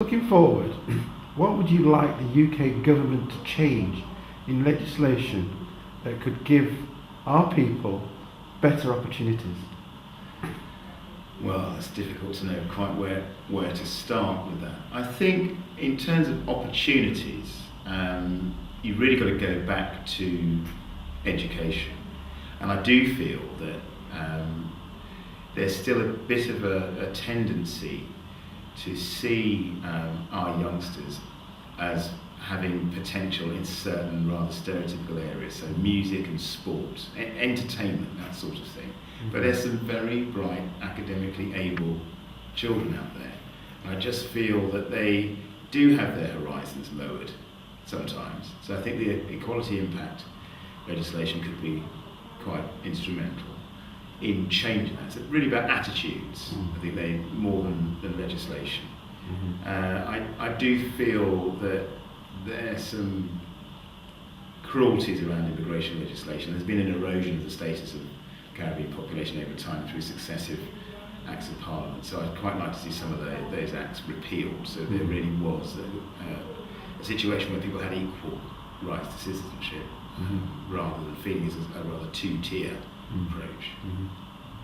Looking forward, what would you like the UK government to change in legislation that could give our people better opportunities? Well, it's difficult to know quite where to start with that. I think in terms of opportunities, you've really got to go back to education. And I do feel that there's still a bit of a tendency to see our youngsters as having potential in certain rather stereotypical areas, so music and sport, entertainment, that sort of thing. But there's some very bright, academically able children out there. And I just feel that they do have their horizons lowered sometimes. So I think the equality impact legislation could be quite instrumental in changing that. It's really about attitudes, I think they more than legislation. I do feel that there's some cruelties around immigration legislation. There's been an erosion of the status of Caribbean population over time through successive acts of parliament. So I'd quite like to see some of those acts repealed, so there really was a situation where people had equal rights to citizenship, rather than feeling as a rather two-tier approach.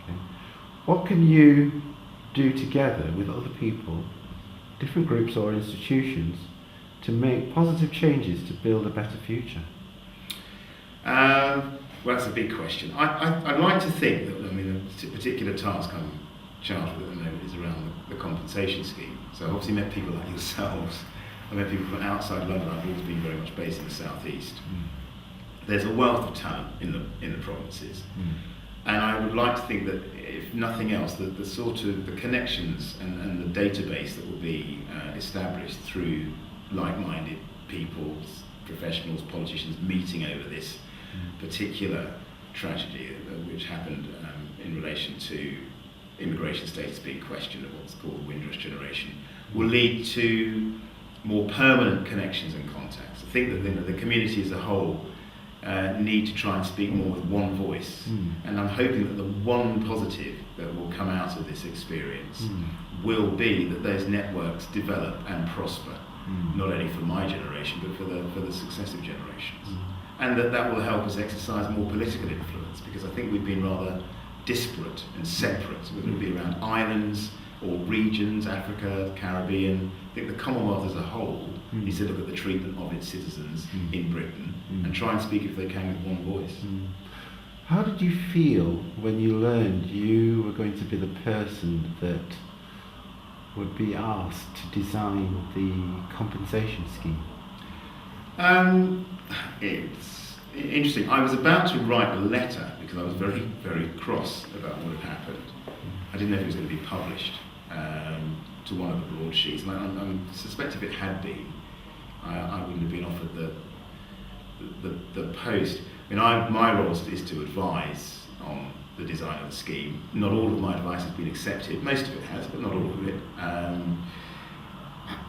Okay. What can you do together with other people, different groups or institutions, to make positive changes to build a better future? Well, that's a big question. I'd like to think that, a particular task I'm charged with at the moment is around the compensation scheme. So I've obviously met people like yourselves. I've met people from outside London. I've always been very much based in the southeast. There's a wealth of talent in the provinces. And I would like to think that, if nothing else, the sort of the connections and the database that will be established through like-minded people, professionals, politicians meeting over this particular tragedy which happened in relation to immigration status being questioned of what's called the Windrush generation, will lead to more permanent connections and contacts. I think that the community as a whole need to try and speak more with one voice, and I'm hoping that the one positive that will come out of this experience will be that those networks develop and prosper, not only for my generation but for the successive generations, and that will help us exercise more political influence, because I think we've been rather disparate and separate, whether it be around islands or regions, Africa, Caribbean. I think the Commonwealth as a whole needs to look at the treatment of its citizens in Britain and try and speak, if they can, with one voice. How did you feel when you learned you were going to be the person that would be asked to design the compensation scheme? It's interesting. I was about to write a letter because I was very, very cross about what had happened. I didn't know if it was going to be published to one of the broadsheets, and I suspect if it had been, I wouldn't have been offered the post. My role is to advise on the design of the scheme. Not all of my advice has been accepted. Most of it has, but not all of it.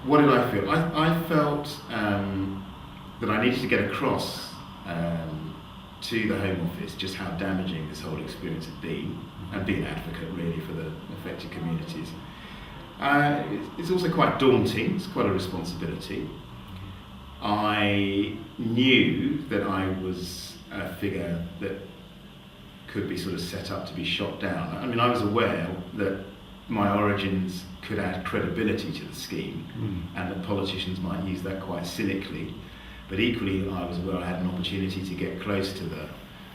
What did I feel? I felt that I needed to get across to the Home Office just how damaging this whole experience had been, and be an advocate really for the affected communities. It's also quite daunting. It's quite a responsibility. I knew that I was a figure that could be sort of set up to be shot down. I was aware that my origins could add credibility to the scheme, and that politicians might use that quite cynically. But equally, I was aware I had an opportunity to get close to the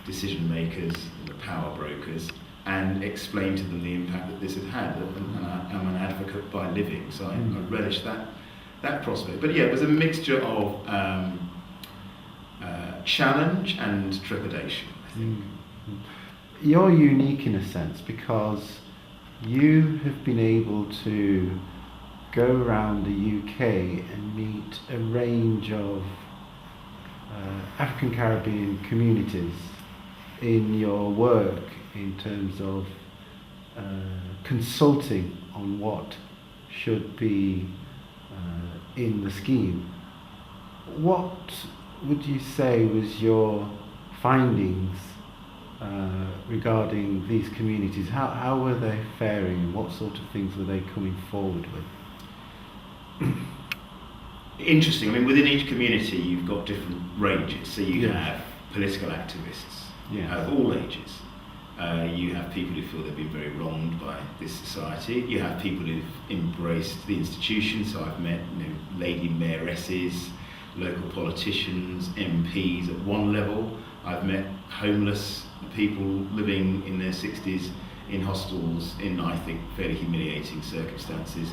decision makers, the power brokers, and explain to them the impact that this had had. And I'm an advocate by living, so I relish that prospect. But yeah, it was a mixture of challenge and trepidation, I think. You're unique in a sense because you have been able to go around the UK and meet a range of African Caribbean communities in your work in terms of consulting on what should be in the scheme. What would you say was your findings regarding these communities? How were they faring? What sort of things were they coming forward with? interesting. I mean, within each community, you've got different ranges. So you Yes. have political activists Yes. of all ages. You have people who feel they've been very wronged by this society. You have people who've embraced the institutions. So I've met, lady mayoresses, local politicians, MPs at one level. I've met homeless people living in their 60s in hostels in, I think, fairly humiliating circumstances.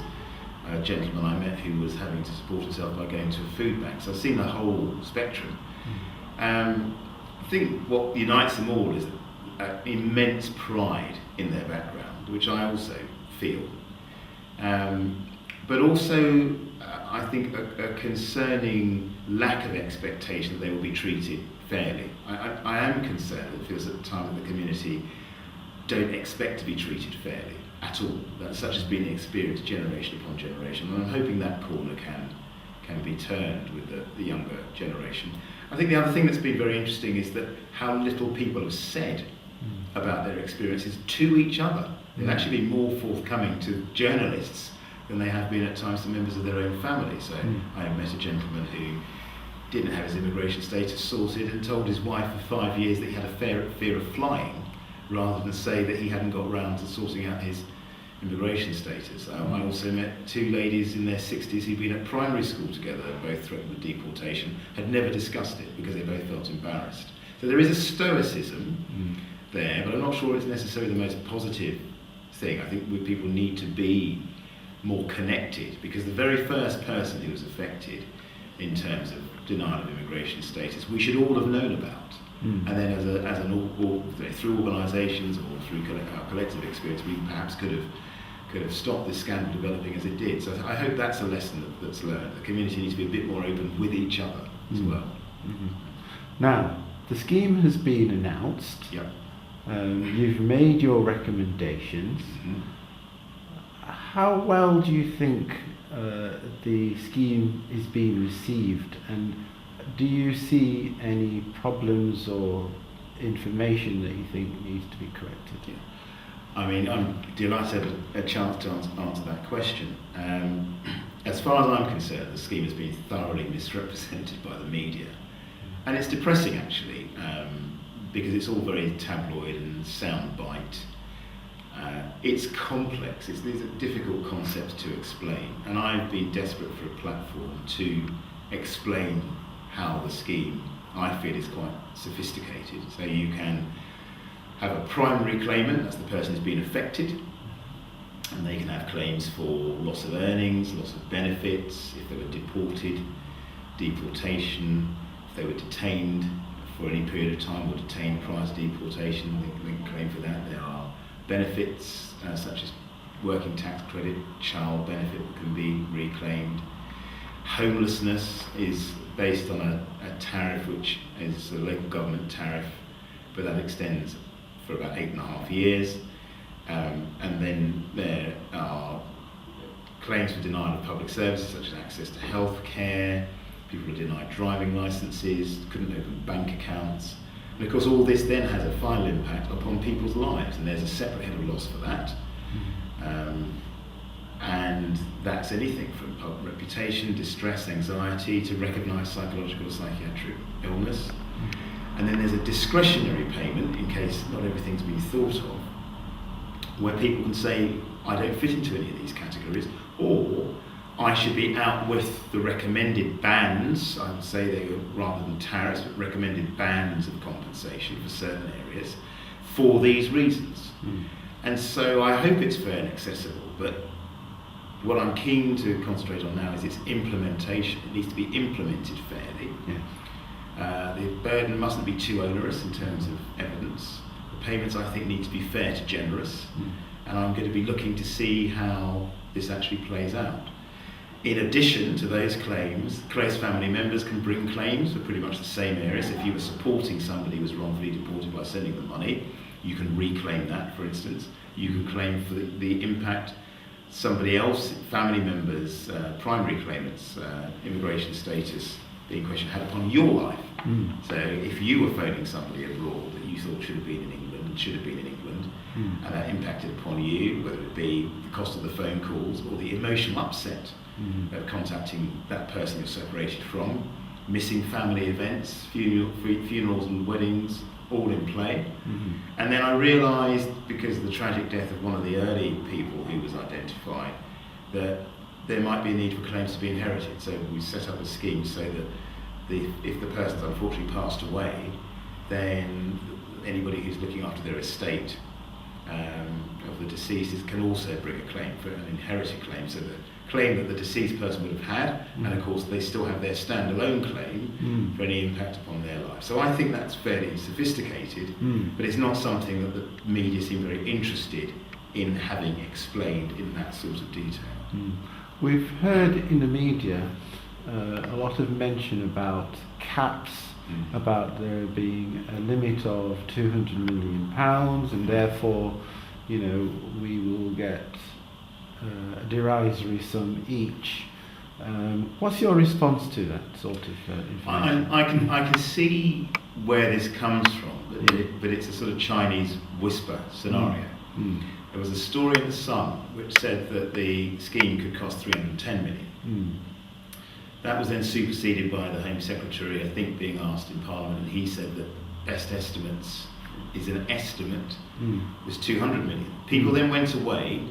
A gentleman I met who was having to support himself by going to a food bank. So I've seen the whole spectrum. I think what unites them all is immense pride in their background, which I also feel. But also, I think a concerning lack of expectation that they will be treated fairly. I am concerned that it feels at the time that the community don't expect to be treated fairly at all. That such has been the experience generation upon generation, and I'm hoping that corner can be turned with the younger generation. I think the other thing that's been very interesting is that how little people have said about their experiences to each other. They've actually been more forthcoming to journalists than they have been at times to members of their own family. So I have met a gentleman who didn't have his immigration status sorted and told his wife for 5 years that he had a fear of flying, rather than say that he hadn't got around to sorting out his immigration status. I also met two ladies in their 60s who'd been at primary school together, both threatened with deportation, had never discussed it because they both felt embarrassed. So there is a stoicism there, but I'm not sure it's necessarily the most positive thing. I think people need to be more connected, because the very first person who was affected in terms of denial of immigration status, we should all have known about. And then through organisations or through our collective experience, we perhaps could have stopped this scandal developing as it did. So I hope that's a lesson that's learned. The community needs to be a bit more open with each other as well. Now, the scheme has been announced. Yep. You've made your recommendations. How well do you think the scheme is being received, and do you see any problems or information that you think needs to be corrected? Yeah. I mean, I'm delighted to have a chance to answer that question. As far as I'm concerned, the scheme has been thoroughly misrepresented by the media. And it's depressing, actually, because it's all very tabloid and soundbite. It's complex. These are difficult concepts to explain. And I've been desperate for a platform to explain how the scheme, I feel, is quite sophisticated. So you can have a primary claimant, that's the person who's been affected, and they can have claims for loss of earnings, loss of benefits, if they were deported, deportation, if they were detained for any period of time or detained prior to deportation, they can claim for that. There are benefits such as working tax credit, child benefit that can be reclaimed. Homelessness is based on a tariff which is a local government tariff, but that extends for about 8.5 years. And then there are claims for denial of public services such as access to health care, people are denied driving licences, couldn't open bank accounts. And of course all this then has a final impact upon people's lives, and there's a separate head of loss for that. And that's anything from public reputation, distress, anxiety, to recognised psychological or psychiatric illness. And then there's a discretionary payment in case not everything's been thought of, where people can say, I don't fit into any of these categories, or I should be out with the recommended bands, I would say they were rather than tariffs, but recommended bands of compensation for certain areas for these reasons. And so I hope it's fair and accessible, but what I'm keen to concentrate on now is its implementation. It needs to be implemented fairly. The burden mustn't be too onerous in terms of evidence. The payments, I think, need to be fair to generous. And I'm going to be looking to see how this actually plays out. In addition to those claims, close family members can bring claims for pretty much the same areas. If you were supporting somebody who was wrongfully deported by sending them money, you can reclaim that, for instance. You can claim for the impact somebody else, family members, primary claimants, immigration status being questioned had upon your life. So if you were phoning somebody abroad that you thought should have been in England, and that impacted upon you, whether it be the cost of the phone calls or the emotional upset contacting that person you're separated from, missing family events, funerals and weddings, all in play. And then I realised, because of the tragic death of one of the early people who was identified, that there might be a need for claims to be inherited. So we set up a scheme so that if the person's unfortunately passed away, then anybody who's looking after their estate of the deceased can also bring a claim for an inherited claim, so the claim that the deceased person would have had, and of course they still have their standalone claim for any impact upon their life. So I think that's fairly sophisticated, but it's not something that the media seem very interested in having explained in that sort of detail. We've heard in the media a lot of mention about caps, about there being a limit of £200 million, and therefore, we will get a derisory sum each. What's your response to that sort of information? I can see where this comes from, but it's a sort of Chinese whisper scenario. There was a story in The Sun which said that the scheme could cost 310 million. That was then superseded by the Home Secretary, I think, being asked in Parliament, and he said that best estimates is an estimate, was 200 million. People then went away,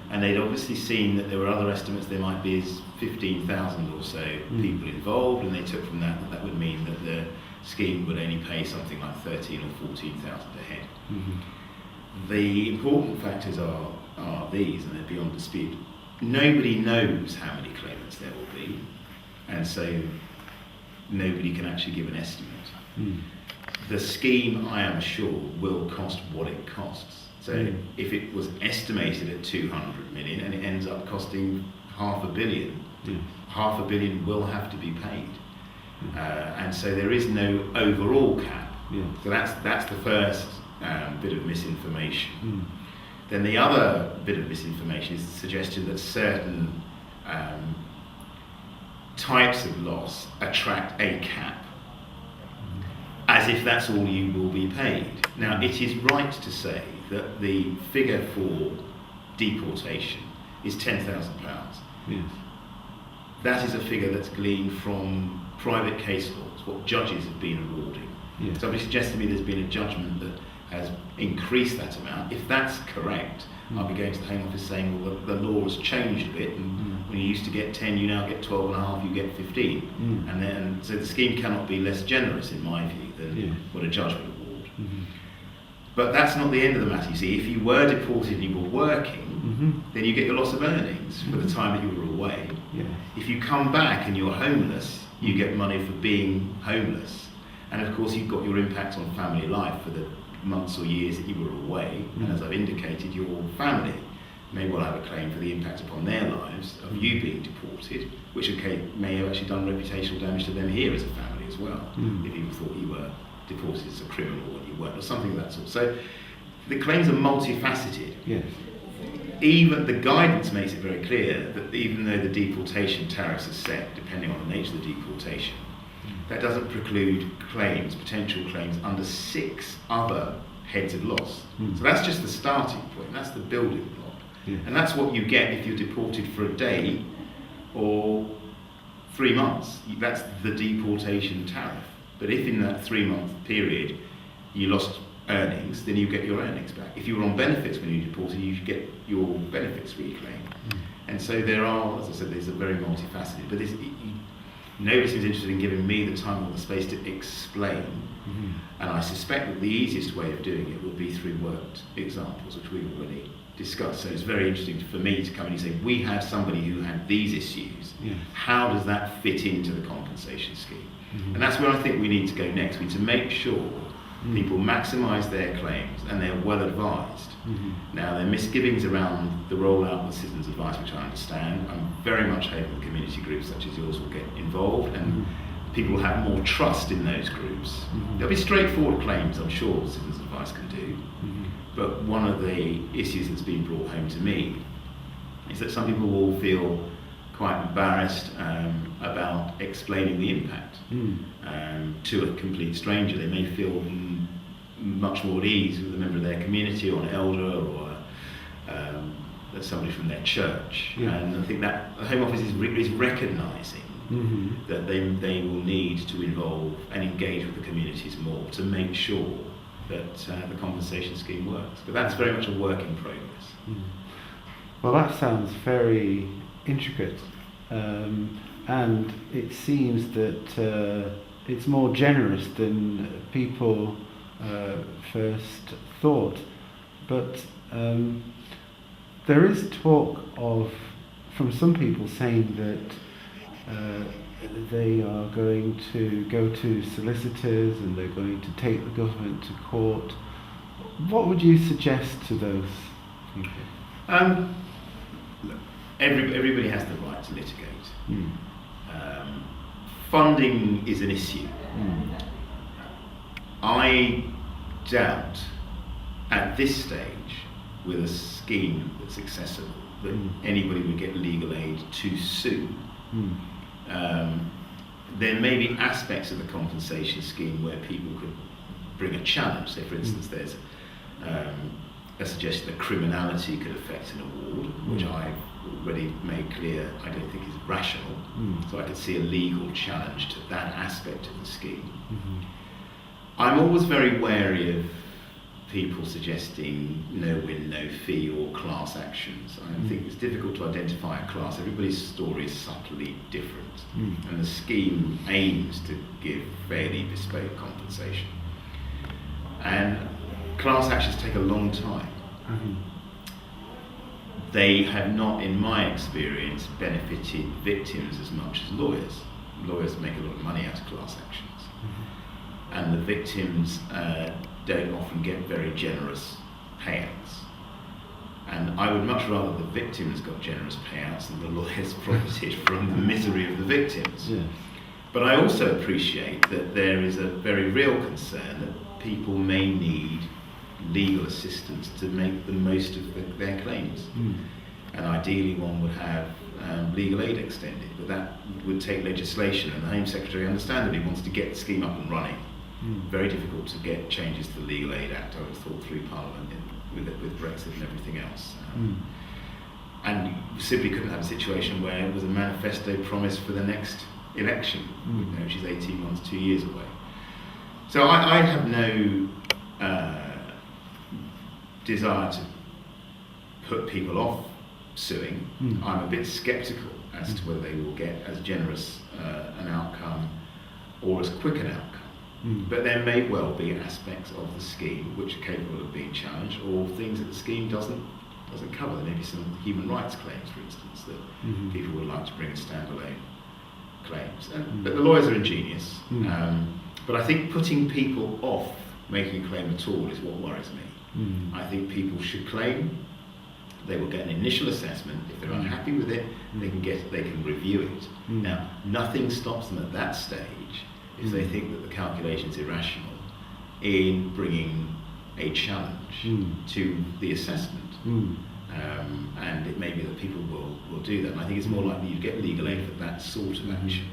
and they'd obviously seen that there were other estimates. There might be as 15,000 or so people involved, and they took from that that would mean that the scheme would only pay something like 13,000 or 14,000 a head. The important factors are these, and they're beyond dispute. Nobody knows how many claimants there will be, and so nobody can actually give an estimate. The scheme, I am sure, will cost what it costs. So if it was estimated at 200 million and it ends up costing £500 million, £500 million will have to be paid. And so there is no overall cap. So that's the first bit of misinformation. Then the other bit of misinformation is the suggestion that certain types of loss attract a cap, as if that's all you will be paid. Now, it is right to say that the figure for deportation is £10,000. Yes. That is a figure that's gleaned from private case laws, what judges have been awarding. Yes. Somebody suggested to me there's been a judgment that has increased that amount. If that's correct, I'll be going to the Home Office saying, well, the law has changed a bit, and when you used to get 10, you now get 12.5, you get 15. And then, so the scheme cannot be less generous, in my view, than what a judge would award. But that's not the end of the matter. You see, if you were deported and you were working, then you get your loss of earnings for the time that you were away. If you come back and you're homeless, you get money for being homeless. And of course, you've got your impact on family life for the months or years that you were away, and as I've indicated, your family may well have a claim for the impact upon their lives of you being deported, which may have actually done reputational damage to them here as a family as well, if you thought you were deported as a criminal when you weren't, or something of that sort. So the claims are multifaceted. Even the guidance makes it very clear that even though the deportation tariffs are set depending on the nature of the deportation, that doesn't preclude claims, potential claims, under 6 other heads of loss. So that's just the starting point, that's the building block. And that's what you get if you're deported for a day or 3 months. That's the deportation tariff. But if in that 3-month period you lost earnings, then you get your earnings back. If you were on benefits when you were deported, you get your benefits reclaimed. And so there are, as I said, these are very multifaceted, but nobody seems interested in giving me the time or the space to explain, and I suspect that the easiest way of doing it will be through worked examples, which we've already discussed. So it's very interesting for me to come in and say, we have somebody who had these issues, how does that fit into the compensation scheme? And that's where I think we need to go next. We need to make sure people maximise their claims and they're well advised. Now, there are misgivings around the rollout of citizens' advice, which I understand. I'm very much hoping community groups such as yours will get involved and people will have more trust in those groups. There'll be straightforward claims, I'm sure, citizens' advice can do. But one of the issues that's been brought home to me is that some people will feel quite embarrassed about explaining the impact to a complete stranger. They may feel much more at ease with a member of their community or an elder or that's somebody from their church. Yeah. And I think that the Home Office is recognising that they will need to involve and engage with the communities more to make sure that the compensation scheme works. But that's very much a work in progress. Well, that sounds very intricate, and it seems that it's more generous than people first thought. But there is talk from some people saying that they are going to go to solicitors and they're going to take the government to court. What would you suggest to those people? Look, everybody has the right to litigate. Funding is an issue. I doubt at this stage, with a scheme that's accessible, that anybody would get legal aid too soon. There may be aspects of the compensation scheme where people could bring a challenge. Say, for instance, there's a suggestion that criminality could affect an award, which I've already made clear I don't think is rational. So I could see a legal challenge to that aspect of the scheme. I'm always very wary of people suggesting no win, no fee or class actions. I think it's difficult to identify a class. Everybody's story is subtly different, and the scheme aims to give fairly bespoke compensation. And class actions take a long time. They have not, in my experience, benefited victims as much as lawyers. Lawyers make a lot of money out of class actions. And the victims don't often get very generous payouts. And I would much rather the victims got generous payouts than the lawyers profited from the misery of the victims. Yes. But I also appreciate that there is a very real concern that people may need legal assistance to make the most of their claims. And ideally one would have legal aid extended, but that would take legislation, and the Home Secretary understandably wants to get the scheme up and running. Very difficult to get changes to the Legal Aid Act, I would have thought, through Parliament with Brexit and everything else. And you simply couldn't have a situation where it was a manifesto promise for the next election, which is 18 months, 2 years away. So I have no desire to put people off suing. I'm a bit sceptical as to whether they will get as generous an outcome or as quick an outcome. But there may well be aspects of the scheme which are capable of being challenged, or things that the scheme doesn't cover. There may be some human rights claims, for instance, that people would like to bring as standalone claims. But the lawyers are ingenious. But I think putting people off making a claim at all is what worries me. I think people should claim. They will get an initial assessment. If they're unhappy with it, they can review it. Now, nothing stops them at that stage if they think that the calculation is irrational in bringing a challenge to the assessment. And it may be that people will do that. And I think it's more likely you get legal aid for that sort of action.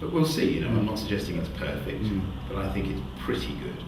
But we'll see. I'm not suggesting it's perfect, but I think it's pretty good.